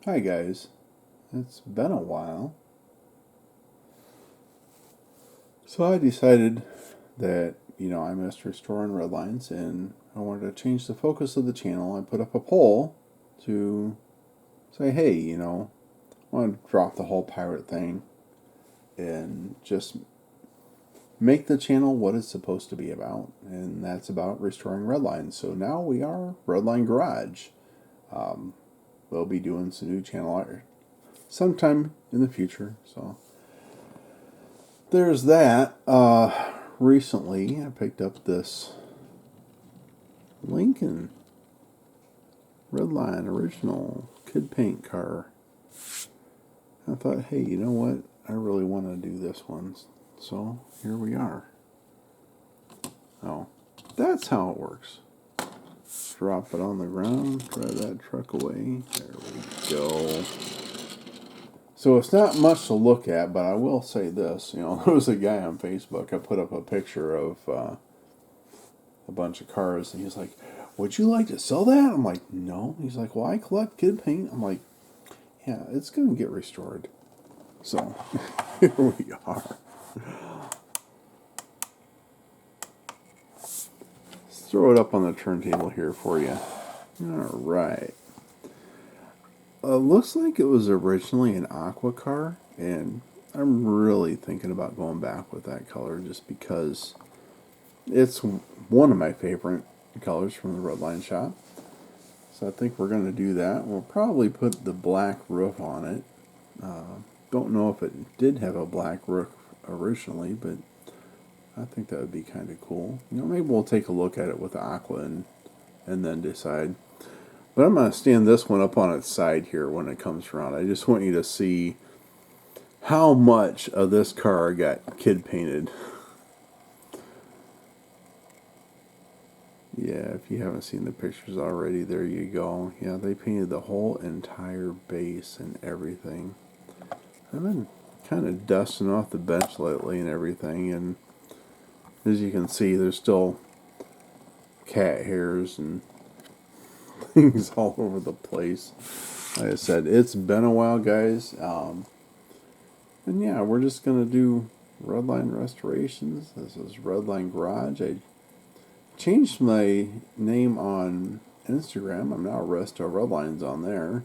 Hi guys, it's been a while. So I decided that, I missed restoring Redlines and I wanted to change the focus of the channel. I put up a poll to say, hey, I want to drop the whole pirate thing and just make the channel what it's supposed to be about. And that's about restoring Redlines. So now we are Redline Garage. We'll be doing some new channel art sometime in the future. So there's that. Recently, I picked up this Lincoln Redline original kid paint car. I thought, hey, you know what? I really want to do this one. So here we are. Oh, that's how it works. Drop it on the ground, drive that truck away. There we go. So it's not much to look at, but I will say this. There was a guy on Facebook. I put up a picture of a bunch of cars, and he's like, would you like to sell that? I'm like, no. He's like, well, I collect kid paint. I'm like, yeah, it's going to get restored. So here we are. Let's throw it up on the turntable here for you. All right. Looks like it was originally an aqua car, and I'm really thinking about going back with that color just because it's one of my favorite colors from the Redline shop. So I think we're going to do that. We'll probably put the black roof on it. Don't know if it did have a black roof originally, but I think that would be kind of cool. Maybe we'll take a look at it with aqua and then decide. But I'm going to stand this one up on its side here when it comes around. I just want you to see how much of this car got kid painted. Yeah, if you haven't seen the pictures already, there you go. Yeah, they painted the whole entire base and everything. I've been kind of dusting off the bench lately and everything, and as you can see, there's still cat hairs and things all over the place. Like I said, it's been a while, guys. And yeah, we're just going to do Redline restorations. This is Redline Garage. I changed my name on Instagram. I'm now Resto Redlines on there.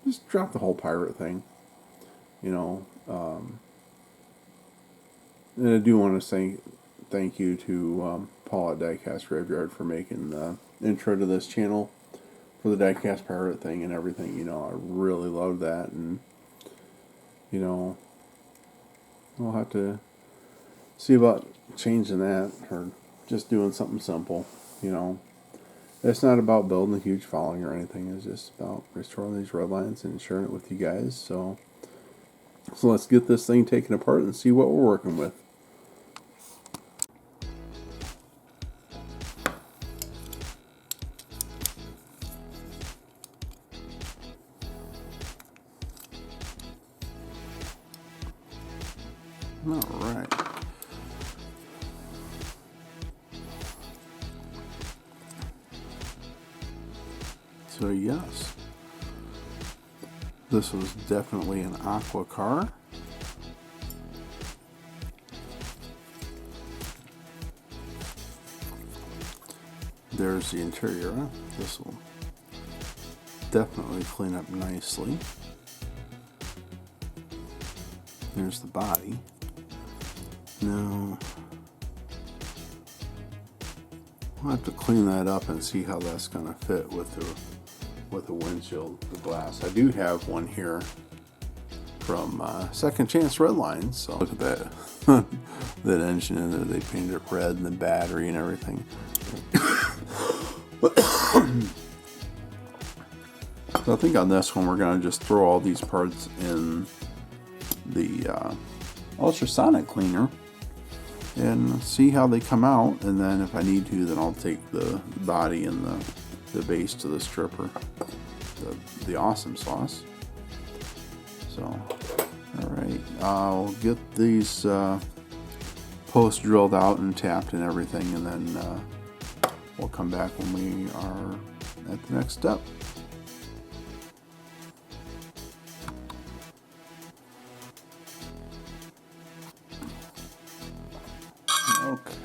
Just drop the whole pirate thing. And I do want to say thank you to Paul at Diecast Graveyard for making the intro to this channel for the Diecast Pirate thing and everything. I really love that, and we'll have to see about changing that or just doing something simple. It's not about building a huge following or anything. It's just about restoring these Redlines and sharing it with you guys. So let's get this thing taken apart and see what we're working with. Alright. So yes, this was definitely an aqua car. There's the interior. This will definitely clean up nicely. There's the body. Now, we'll have to clean that up and see how that's going to fit with the windshield, the glass. I do have one here from Second Chance Redline. So look at that that engine in there. They painted it red, and the battery and everything. So I think on this one we're going to just throw all these parts in the ultrasonic cleaner and see how they come out, and then if I need to, then I'll take the body and the base to the stripper, the awesome sauce. So alright, I'll get these posts drilled out and tapped and everything, and then we'll come back when we are at the next step.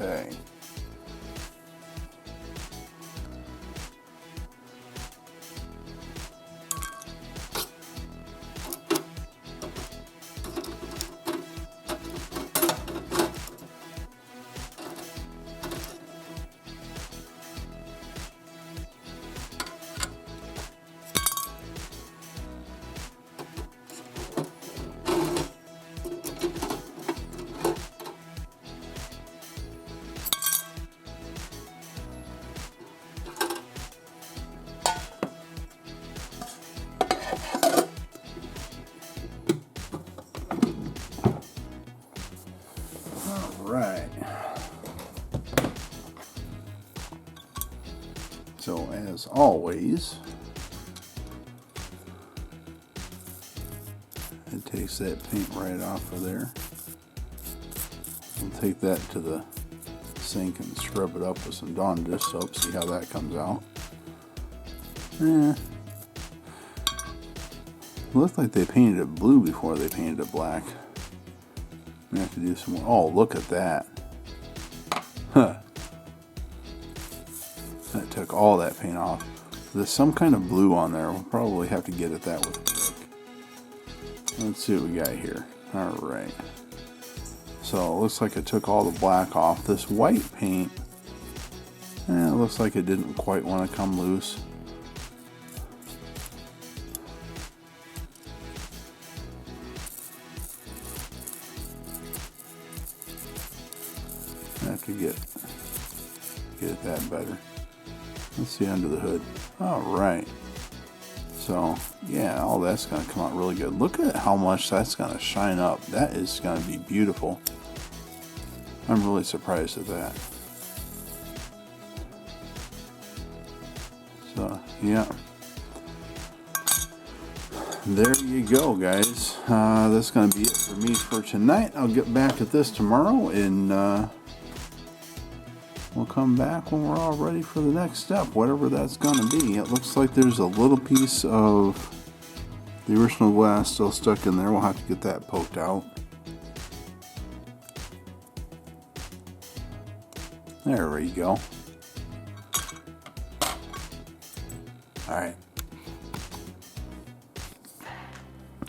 Okay. Right. So as always, it takes that paint right off of there. We'll take that to the sink and scrub it up with some Dawn dish soap, see how that comes out. It looked like they painted it blue before they painted it black. We have to do some more. Oh, look at that. Huh. That took all that paint off. There's some kind of blue on there. We'll probably have to get at that with a pick. Let's see what we got here. Alright. So it looks like it took all the black off. This white paint, it looks like it didn't quite want to come loose. I have to get at that better. Let's see under the hood. Alright. So, yeah, all that's going to come out really good. Look at how much that's going to shine up. That is going to be beautiful. I'm really surprised at that. So, yeah. There you go, guys. That's going to be it for me for tonight. I'll get back at this tomorrow, and we'll come back when we're all ready for the next step, whatever that's going to be. It looks like there's a little piece of the original glass still stuck in there. We'll have to get that poked out. There we go. Alright.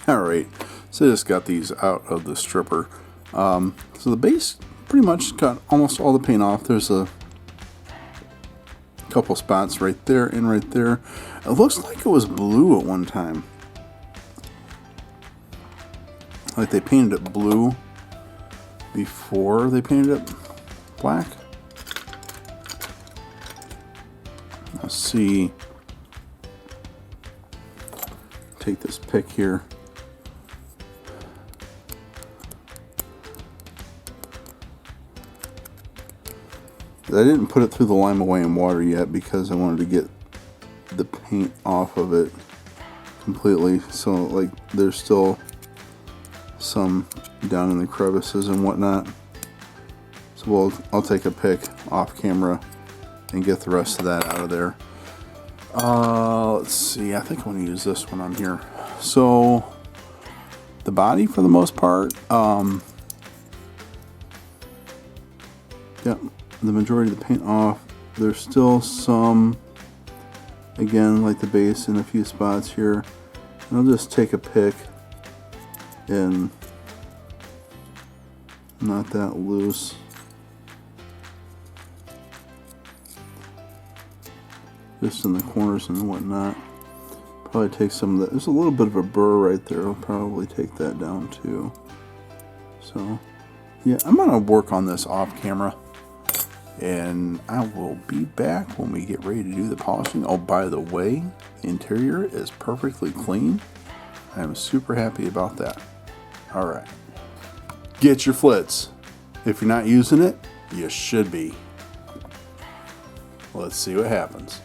Alright, so I just got these out of the stripper. So the base pretty much got almost all the paint off. There's a couple spots right there and right there. It looks like it was blue at one time. Like they painted it blue before they painted it black. Let's see. Take this pick here. I didn't put it through the lime away in water yet because I wanted to get the paint off of it completely. So like there's still some down in the crevices and whatnot. So I'll take a pick off camera and get the rest of that out of there. Let's see, I think I'm going to use this one on here. So the body for the most part, yep, the majority of the paint off. There's still some, again, like the base in a few spots here. And I'll just take a pick and not that loose. Just in the corners and whatnot. Probably take some of that. There's a little bit of a burr right there. I'll probably take that down too. So, yeah, I'm going to work on this off camera. And I will be back when we get ready to do the polishing. Oh, by the way, the interior is perfectly clean. I am super happy about that. Alright. Get your flits. If you're not using it, you should be. Let's see what happens.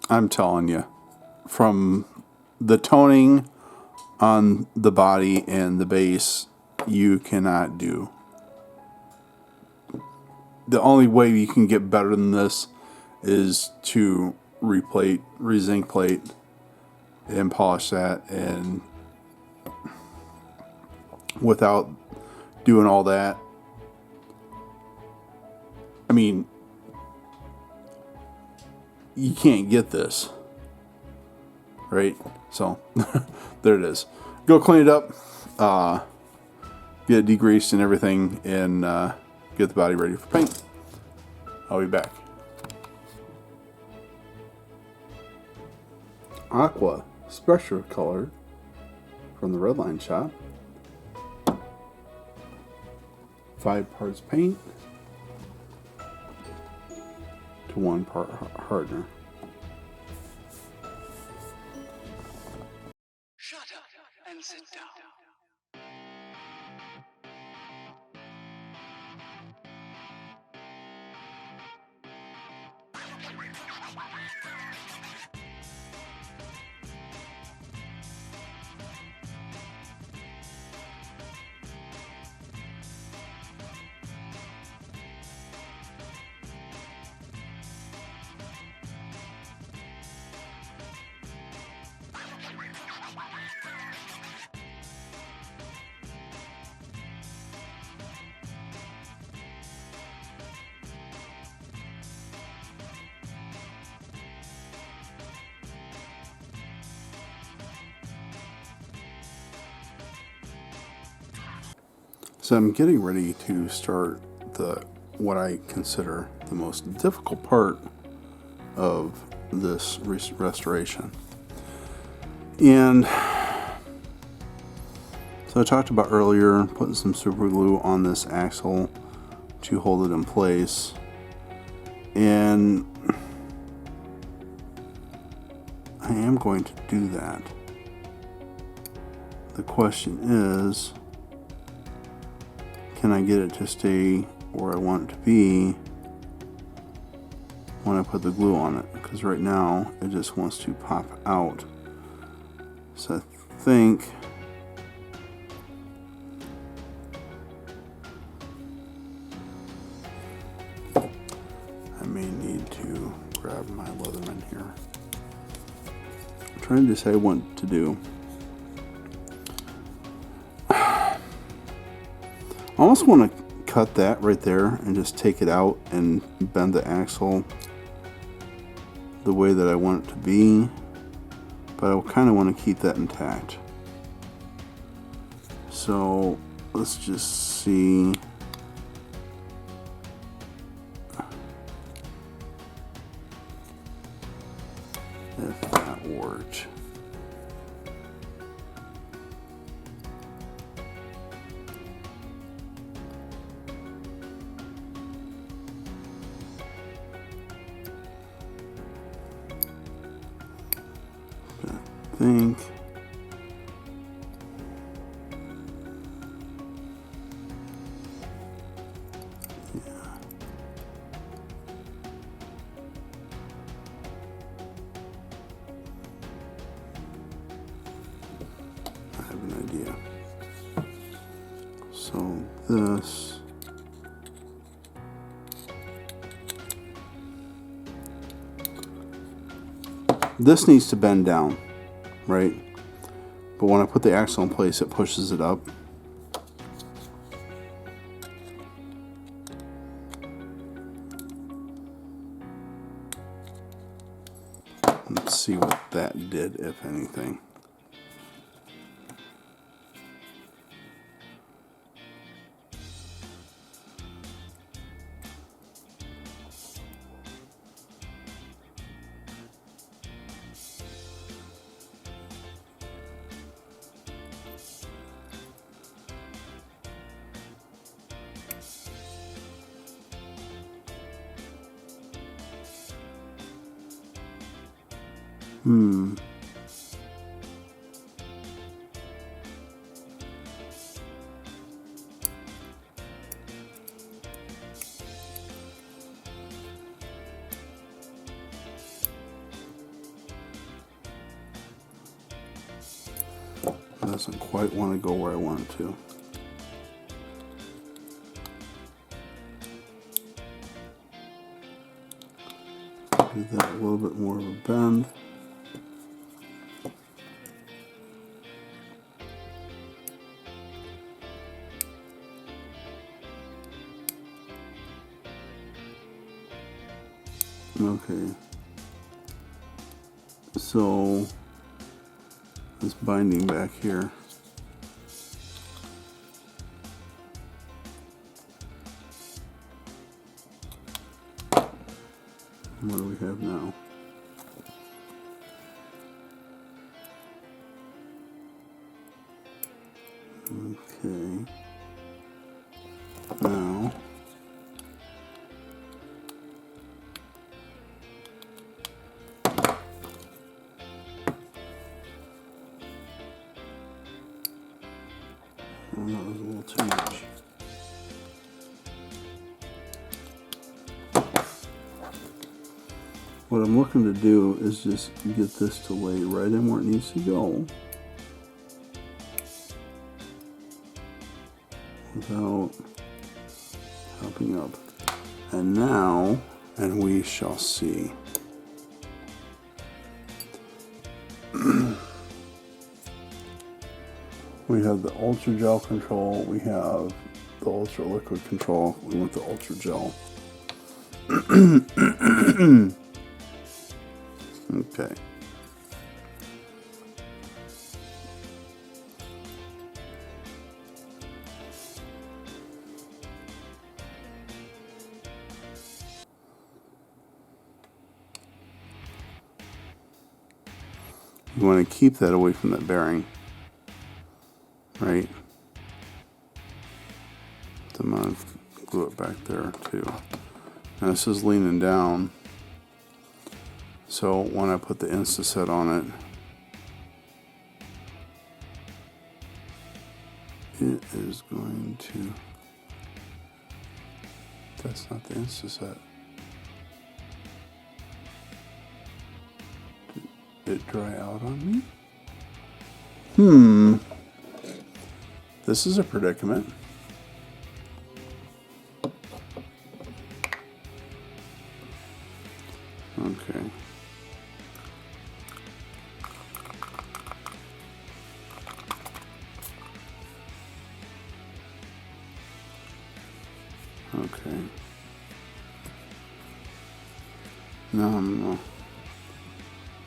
I'm telling you, from the toning on the body and the base, you cannot do. The only way you can get better than this is to replate, rezinc plate, and polish that, and without doing all that, I mean, you can't get this, right? So there it is. Go clean it up, get it degreased and everything, and get the body ready for paint. I'll be back. Aqua Special Color from the Redline shop. 5 parts paint to 1 part hardener. Shut up and sit down. So I'm getting ready to start what I consider the most difficult part of this restoration. And so I talked about earlier putting some super glue on this axle to hold it in place. And I am going to do that. The question is, can I get it to stay where I want it to be when I put the glue on it? Because right now it just wants to pop out. So I think I may need to grab my Leatherman here. I'm trying to decide what to do. I almost want to cut that right there and just take it out and bend the axle the way that I want it to be, but I kind of want to keep that intact. So let's just see. If that worked. I think I have an idea. So this needs to bend down, right? But when I put the axle in place, it pushes it up. Let's see what that did, if anything. doesn't quite want to go where I want it to. Give that a little bit more of a bend. Okay. So this binding back here. What do we have now? Okay. Now oh, that was a little too much. What I'm looking to do is just get this to lay right in where it needs to go without hopping up. And now, and we shall see. We have the ultra gel control, we have the ultra liquid control, we want the ultra gel. Okay. You want to keep that away from that bearing, right? So I'm going to glue it back there too. Now this is leaning down, so when I put the Instaset on it, it is going to, that's not the Instaset. Did it dry out on me? This is a predicament. Okay. Okay. Now I'm going to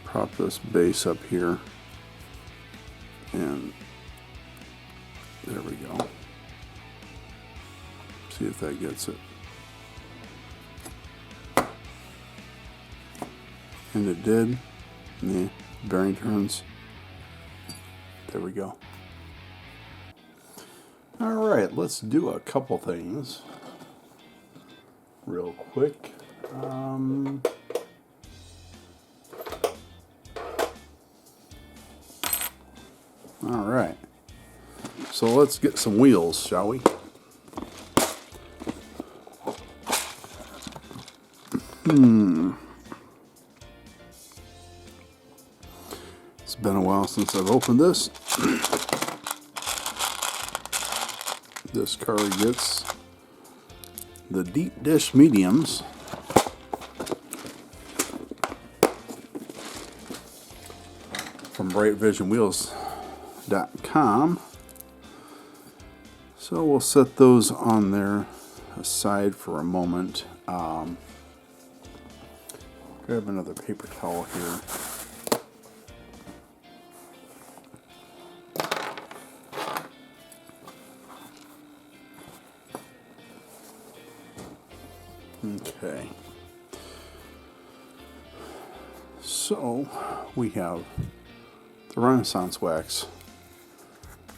prop this base up here. And there we go. See if that gets it. And it did. And the bearing turns. There we go. All right, let's do a couple things real quick. All right. So let's get some wheels, shall we? It's been a while since I've opened this. This car gets the deep dish mediums. From brightvisionwheels.com. So we'll set those on there aside for a moment. Grab another paper towel here. Okay. So we have the Renaissance wax.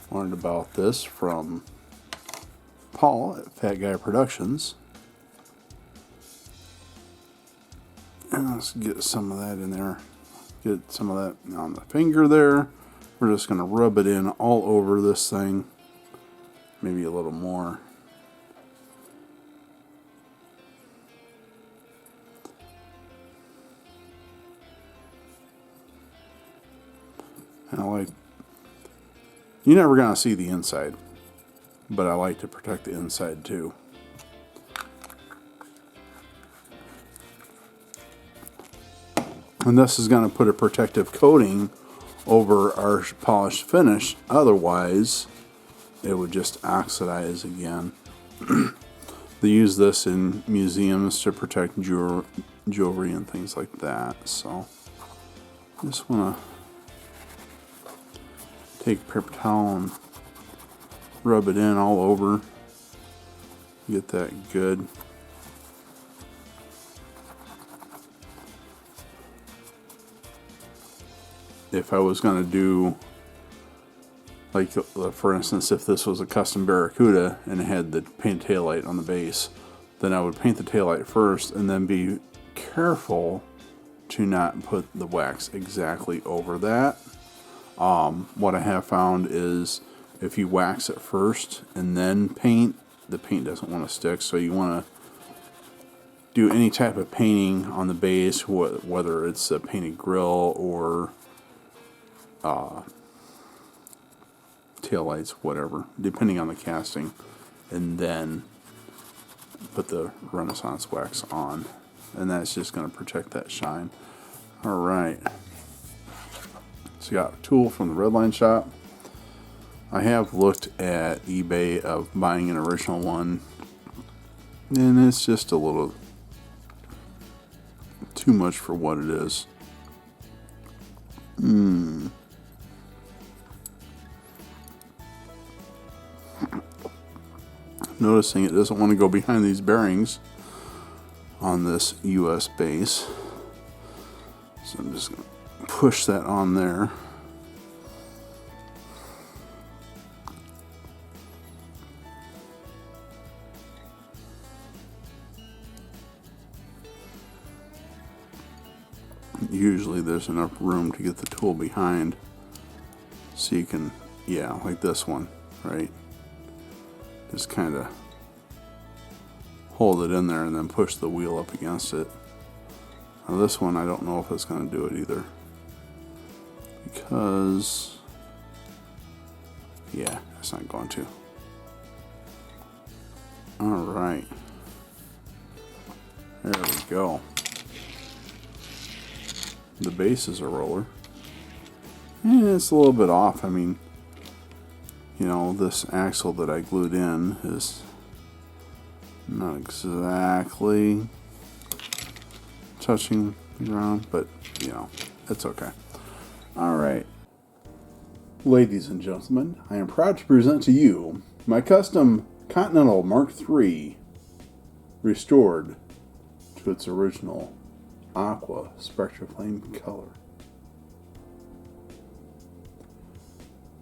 Learned about this from Paul at Fat Guy Productions. And let's get some of that in there. Get some of that on the finger there. We're just going to rub it in all over this thing. Maybe a little more. And I like You're never going to see the inside, but I like to protect the inside too. And this is going to put a protective coating over our polished finish. Otherwise, it would just oxidize again. They use this in museums to protect jewelry and things like that. So, just want to take a paper towel and rub it in all over. Get that good. If I was going to do, like, for instance, if this was a custom Barracuda and it had the paint taillight on the base, then I would paint the taillight first and then be careful to not put the wax exactly over that. What I have found is if you wax it first and then paint, the paint doesn't want to stick. So you want to do any type of painting on the base, whether it's a painted grill or taillights, whatever, depending on the casting, and then put the Renaissance wax on, and that's just going to protect that shine. Alright, so you got a tool from the Redline shop. I have looked at eBay of buying an original one, and it's just a little too much for what it is. Noticing it doesn't want to go behind these bearings on this US base, so I'm just going to push that on there. Usually there's enough room to get the tool behind so you can, yeah, like this one, right? Just kind of hold it in there and then push the wheel up against it. Now this one, I don't know if it's going to do it either, because, yeah, it's not going to. Alright, there we go. The base is a roller. And it's a little bit off. I mean, you know, this axle that I glued in is not exactly touching the ground, but, you know, it's okay. Alright. Ladies and gentlemen, I am proud to present to you my Custom Continental Mark III, restored to its original aqua Spectra Flame color.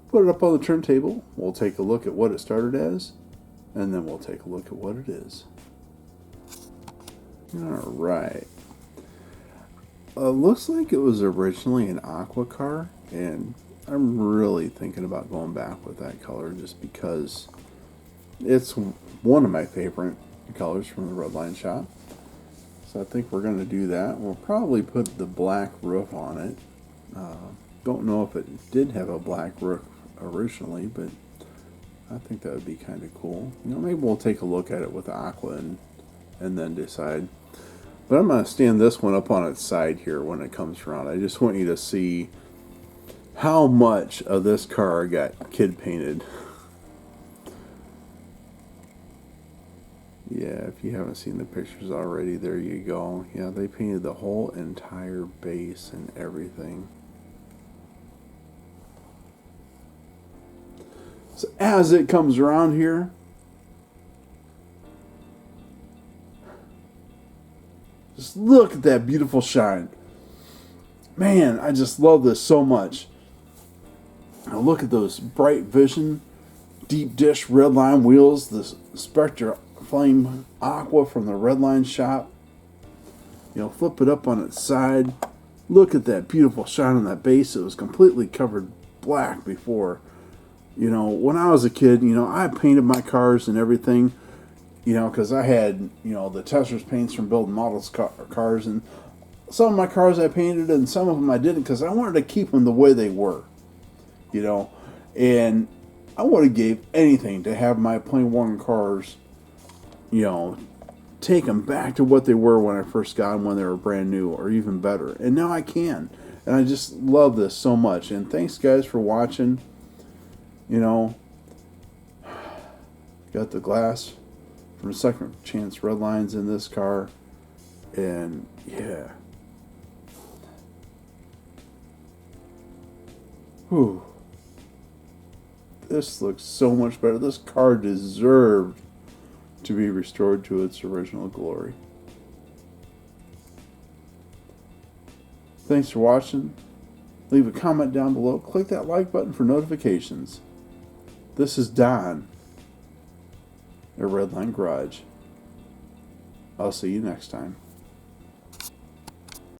Put it up on the turntable. We'll take a look at what it started as, and then we'll take a look at what it is. Alright. Looks like it was originally an aqua car, and I'm really thinking about going back with that color just because it's one of my favorite colors from the Redline shop. So I think we're going to do that. We'll probably put the black roof on it. Don't know if it did have a black roof originally, but I think that would be kind of cool. You know, maybe we'll take a look at it with aqua and then decide. But I'm going to stand this one up on its side here when it comes around. I just want you to see how much of this car got kid painted. Yeah, if you haven't seen the pictures already, there you go. Yeah, they painted the whole entire base and everything. So as it comes around here, just look at that beautiful shine. Man, I just love this so much. Now look at those bright vision, deep dish Redline wheels, this Spectra Flame Aqua from the Redline shop. You know, flip it up on its side. Look at that beautiful shine on that base. It was completely covered black before. You know, when I was a kid, you know, I painted my cars and everything, you know, because I had, you know, the Tesser's paints from building models cars, and some of my cars I painted and some of them I didn't because I wanted to keep them the way they were, you know. And I would have gave anything to have my plain worn cars, you know, take them back to what they were when I first got them when they were brand new, or even better. And now I can. And I just love this so much. And thanks, guys, for watching. You know, got the glass from Second Chance Redlines in this car. And yeah. Whew. This looks so much better. This car deserved to be restored to its original glory. Thanks for watching. Leave a comment down below. Click that like button for notifications. This is Don at Redline Garage. I'll see you next time.